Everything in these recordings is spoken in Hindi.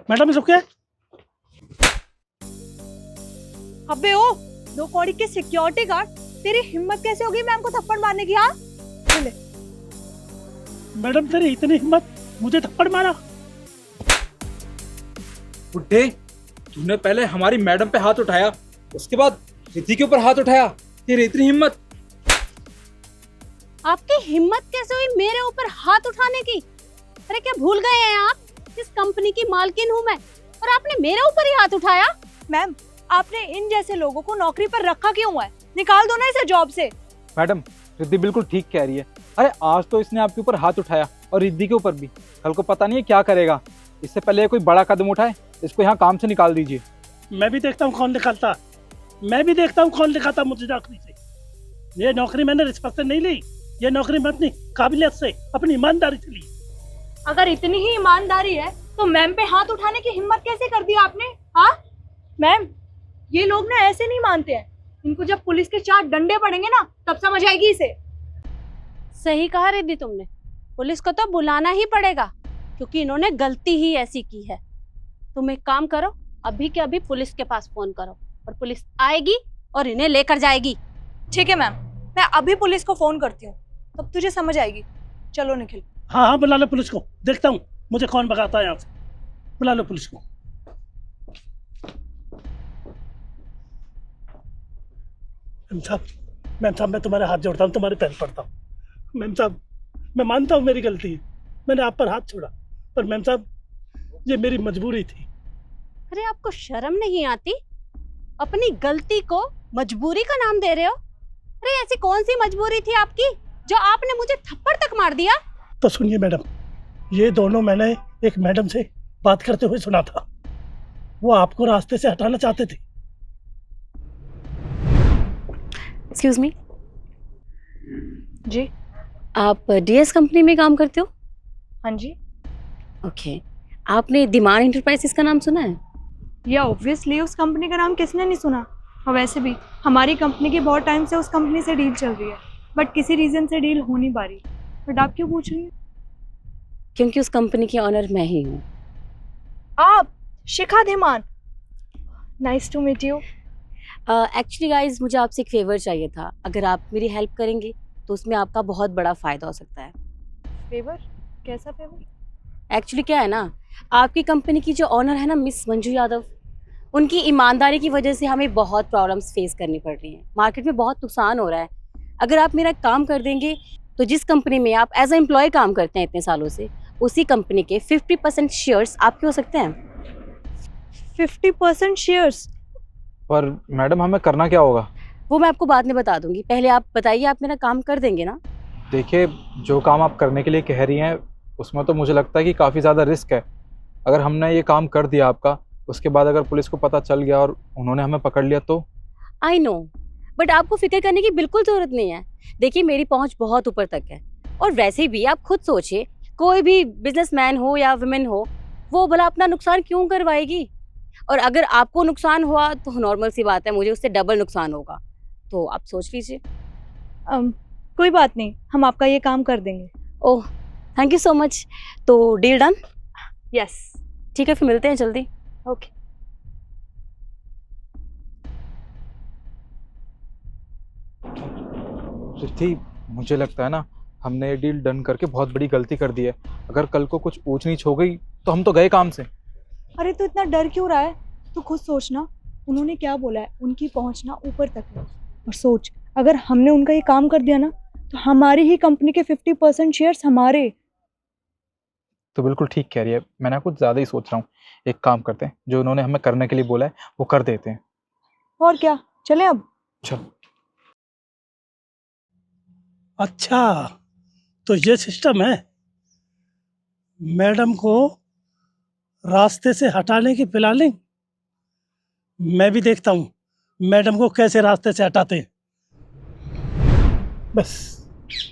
मैडम इस ओके? अबे ओ दो कौड़ी के सिक्योरिटी गार्ड, तेरी हिम्मत कैसे होगी मैम को थप्पड़ मारने की? हाँ ले। मैडम तेरी इतनी हिम्मत, मुझे थप्पड़ मारा? बुड्ढे, तूने पहले हमारी मैडम पे हाथ उठाया, उसके बाद रिद्धि के ऊपर हाथ उठाया। तेरी इतनी हिम्मत? आपकी हिम्मत कैसे हुई मेरे ऊपर हाथ उठाने की? अरे क्या भूल गए हैं आप? इस कंपनी की मालकिन हूँ मैं, और आपने मेरे ऊपर ही हाथ उठाया? मैम आपने इन जैसे लोगों को नौकरी पर रखा क्यों है? निकाल दो ना इसे जॉब से। मैडम, रिद्धि बिल्कुल ठीक कह रही है। अरे आज तो इसने आपके ऊपर हाथ उठाया और रिद्धि के ऊपर भी, कल को पता नहीं है क्या करेगा। इससे पहले ये कोई बड़ा कदम उठाए, इसको यहाँ काम से निकाल दीजिए। मैं भी देखता हूँ कौन निकालता, मैं भी देखता हूँ कौन निकालता मुझे नौकरी से। ये नौकरी मैंने रिश्वत से नहीं ली, ये नौकरी मैं अपनी काबिलियत से, अपनी ईमानदारी से ली। अगर इतनी ही ईमानदारी है तो मैम पे हाथ उठाने की हिम्मत कैसे कर दी आपने? हाँ मैम, ये लोग ना ऐसे नहीं मानते हैं, इनको जब पुलिस के 4 डंडे पड़ेंगे ना तब समझ आएगी इसे। सही कहा रिद्धि तुमने, पुलिस को तो बुलाना ही पड़ेगा क्योंकि इन्होंने गलती ही ऐसी की है। तुम एक काम करो, अभी के अभी पुलिस के पास फोन करो और पुलिस आएगी और इन्हें लेकर जाएगी। ठीक है मैम, मैं अभी पुलिस को फोन करती हूँ, तब तुझे समझ आएगी। चलो निखिल। हाँ हाँ बुला लो पुलिस को, देखता हूँ मुझे कौन भगाता है यहाँ से। बुला लो पुलिस को। मैम साहब मैं तुम्हारे हाथ जोड़ता हूँ, तुम्हारे पैर पड़ता हूँ। मैम साहब मैं मानता हूँ मेरी गलती है, मैंने आप पर हाथ छोड़ा, पर मैम साहब ये मेरी मजबूरी थी। अरे आपको शर्म नहीं आती? अपनी गलती को मजबूरी का नाम दे रहे हो? अरे ऐसी कौन सी मजबूरी थी आपकी जो आपने मुझे थप्पड़ तक मार दिया? तो सुनिए मैडम, ये दोनों मैंने एक मैडम से बात करते हुए सुना था, वो आपको रास्ते से हटाना चाहते थे। एक्सक्यूज मी, जी आप डीएस कंपनी में काम करते हो? हाँ जी। ओके, आपने दिमान इंटरप्राइजेस का नाम सुना है? या ऑब्वियसली उस कंपनी का नाम किसने नहीं सुना। और वैसे भी हमारी कंपनी की बहुत टाइम से उस कंपनी से डील चल रही है, बट किसी रीजन से डील हो नहीं पा रही। बट आप क्यों पूछ रही हैं? क्योंकि उस कंपनी की ऑनर मैं ही हूँ। आप Shikha Dhiman, nice to meet you. Actually guys मुझे आपसे एक फेवर चाहिए था, अगर आप मेरी हेल्प करेंगे तो उसमें आपका बहुत बड़ा फ़ायदा हो सकता है। फेवर? कैसा फेवर? एक्चुअली क्या है ना, आपकी कंपनी की जो ऑनर है ना मिस मंजू यादव, उनकी ईमानदारी की वजह से हमें बहुत प्रॉब्लम्स फेस करनी पड़ रही हैं, मार्केट में बहुत नुकसान हो रहा है। अगर आप मेरा काम कर देंगे तो जिस कंपनी में आप एज ए एम्प्लॉय काम करते हैं इतने सालों से, उसी कंपनी के 50% शेयर्स आपके हो सकते हैं। 50% शेयर्स? पर मैडम हमें करना क्या होगा? वो मैं आपको बाद में बता दूंगी, पहले आप बताइए आप मेरा काम कर देंगे ना? देखिए, जो काम आप करने के लिए कह रही हैं उसमें तो मुझे लगता है कि काफ़ी ज़्यादा रिस्क है। अगर हमने ये काम कर दिया आपका, उसके बाद अगर पुलिस को पता चल गया और उन्होंने हमें पकड़ लिया तो? आई नो, बट आपको फिक्र करने की बिल्कुल ज़रूरत नहीं है। देखिए मेरी पहुंच बहुत ऊपर तक है, और वैसे भी आप खुद सोचिए, कोई भी बिजनेसमैन हो या वुमेन हो, वो भला अपना नुकसान क्यों करवाएगी? और अगर आपको नुकसान हुआ तो नॉर्मल सी बात है, मुझे उससे डबल नुकसान होगा, तो आप सोच लीजिए। कोई बात नहीं, हम आपका ये काम कर देंगे। Oh thank you so much. तो डील डन? यस। ठीक है, फिर मिलते हैं जल्दी। ओके। रिद्धि, मुझे लगता है ना हमने ये डील डन करके बहुत बड़ी गलती कर दी है। अगर कल को कुछ ऊंच नीच हो गई तो हम तो गए काम से। अरे तो इतना डर क्यों रहा है? तू खुद सोचना, उन्होंने क्या बोला है, उनकी पहुंचना ऊपर तक है। और सोच, अगर हमने उनका ये काम कर दिया ना तो हमारी ही कंपनी के 50% शेयर्स हमारे। तो बिल्कुल ठीक कह रही है, मैंने कुछ ज़्यादा ही सोच रहा हूँ। एक काम करते हैं, जो उन्होंने हमें करने के लिए बोला है वो कर देते हैं। और क्या, चले अब? चल। अच्छा तो ये सिस्टम है, मैडम को रास्ते से हटाने की प्लानिंग। मैं भी देखता हूँ मैडम को कैसे रास्ते से हटाते हैं। बस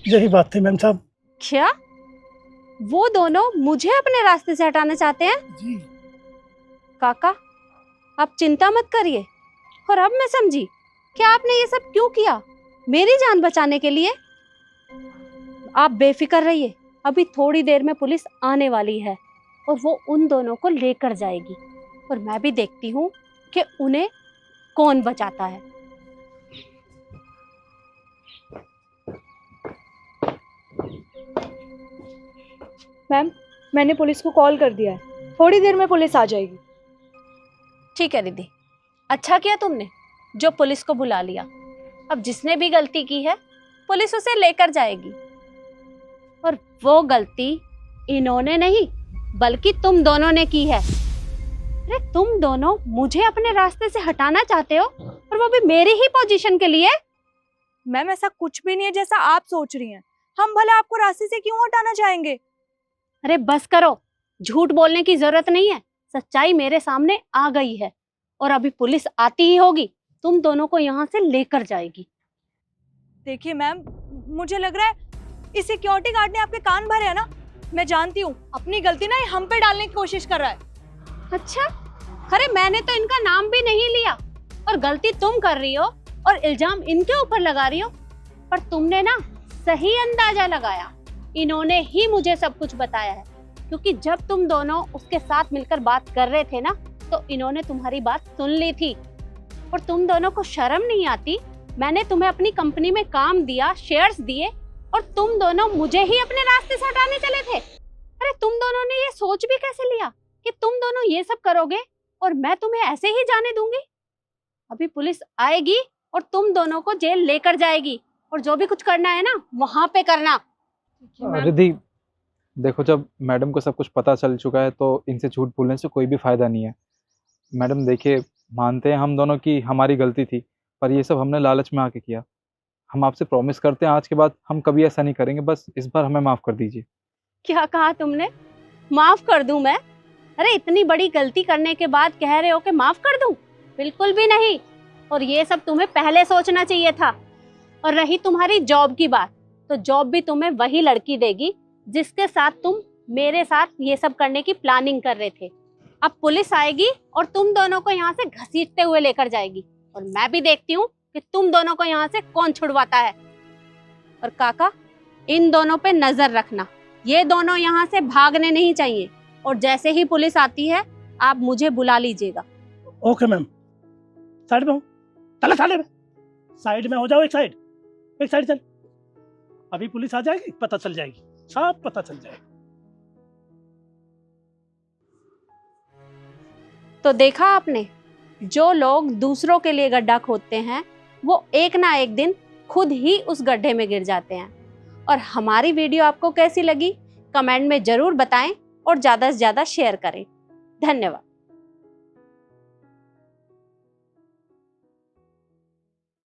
यही बात थी मैम साहब। क्या वो दोनों मुझे अपने रास्ते से हटाना चाहते हैं? जी। काका आप चिंता मत करिए, और अब मैं समझी कि आपने ये सब क्यों किया, मेरी जान बचाने के लिए। आप बेफिक्र रहिए, अभी थोड़ी देर में पुलिस आने वाली है, और वो उन दोनों को लेकर जाएगी, और मैं भी देखती हूँ कि उन्हें कौन बचाता है। मैम, मैंने पुलिस को कॉल कर दिया है, थोड़ी देर में पुलिस आ जाएगी। ठीक है दीदी, अच्छा किया तुमने जो पुलिस को बुला लिया। अब जिसने भी गलती की है पुलिस उसे लेकर जाएगी, और वो गलती इन्होंने नहीं बल्कि तुम दोनों ने की है। अरे तुम दोनों मुझे अपने रास्ते से हटाना चाहते हो, और वो भी मेरी ही पोजीशन के लिए। मैम, ऐसा कुछ भी नहीं है जैसा आप सोच रही हैं। हम भला आपको रास्ते से क्यों हटाना चाहेंगे? अरे बस करो, झूठ बोलने की जरूरत नहीं है। सच्चाई मेरे सामने आ गई है, और अभी पुलिस आती ही होगी, तुम दोनों को यहाँ से लेकर जाएगी। देखिए मैम, मुझे लग रहा है इस सिक्योरिटी गार्ड ने आपके कान भरे हैं ना। मैं जानती हूँ अपनी गलती ना ये हम पे डालने की कोशिश कर रहा है। अच्छा, अरे मैंने तो इनका नाम भी नहीं लिया, और गलती तुम कर रही हो और इल्जाम इनके ऊपर लगा रही हो। पर तुमने ना सही अंदाजा लगाया, इन्होंने ही मुझे सब कुछ बताया है। क्योंकि जब तुम दोनों उसके साथ मिलकर बात कर रहे थे ना, तो इन्होंने तुम्हारी बात सुन ली थी। और तुम दोनों को शर्म नहीं आती? मैंने तुम्हें अपनी कंपनी में काम दिया, शेयर्स दिए, और तुम दोनों मुझे ही अपने रास्ते से हटाने चले थे। अरे तुम दोनों ने ये सोच भी कैसे लिया कि तुम दोनों ये सब करोगे और मैं तुम्हें ऐसे ही जाने दूंगी? अभी पुलिस आएगी और तुम दोनों को जेल लेकर जाएगी, और जो भी कुछ करना है ना वहां पे करना। रिद्धि, देखो जब मैडम को सब कुछ पता चल चुका है तो इनसे झूठ बोलने से कोई भी फायदा नहीं है। मैडम देखिए, मानते हैं हम दोनों की हमारी गलती थी, पर ये सब हमने लालच में आके किया। हम आपसे प्रॉमिस करते हैं आज के बाद हम कभी ऐसा नहीं करेंगे, बस इस बार हमें माफ कर दीजिए। क्या कहा तुमने? माफ कर दूं मैं? अरे इतनी बड़ी गलती करने के बाद कह रहे हो कि माफ कर दूं? बिल्कुल भी नहीं। और ये सब तुम्हें पहले सोचना चाहिए था। और रही तुम्हारी जॉब की बात, तो जॉब भी तुम्हें वही लड़की देगी जिसके साथ तुम मेरे साथ ये सब करने की प्लानिंग कर रहे थे। अब पुलिस आएगी और तुम दोनों को यहाँ से घसीटते हुए लेकर जाएगी, और मैं भी देखती हूँ कि तुम दोनों को यहाँ से कौन छुड़वाता है। और काका, इन दोनों पे नजर रखना, ये दोनों यहाँ से भागने नहीं चाहिए, और जैसे ही पुलिस आती है आप मुझे बुला लीजिएगा। ओके मैम, साइड में हो, चलो साइड में, साइड में हो जाओ, एक साइड चल। अभी पुलिस आ जाएगी, पता चल जाएगी, सब पता चल जाएगा। तो देखा आपने, जो लोग दूसरों के लिए गड्ढा खोदते हैं वो एक ना एक दिन खुद ही उस गड्ढे में गिर जाते हैं। और हमारी वीडियो आपको कैसी लगी कमेंट में जरूर बताएं, और ज़्यादा से ज़्यादा शेयर करें। धन्यवाद।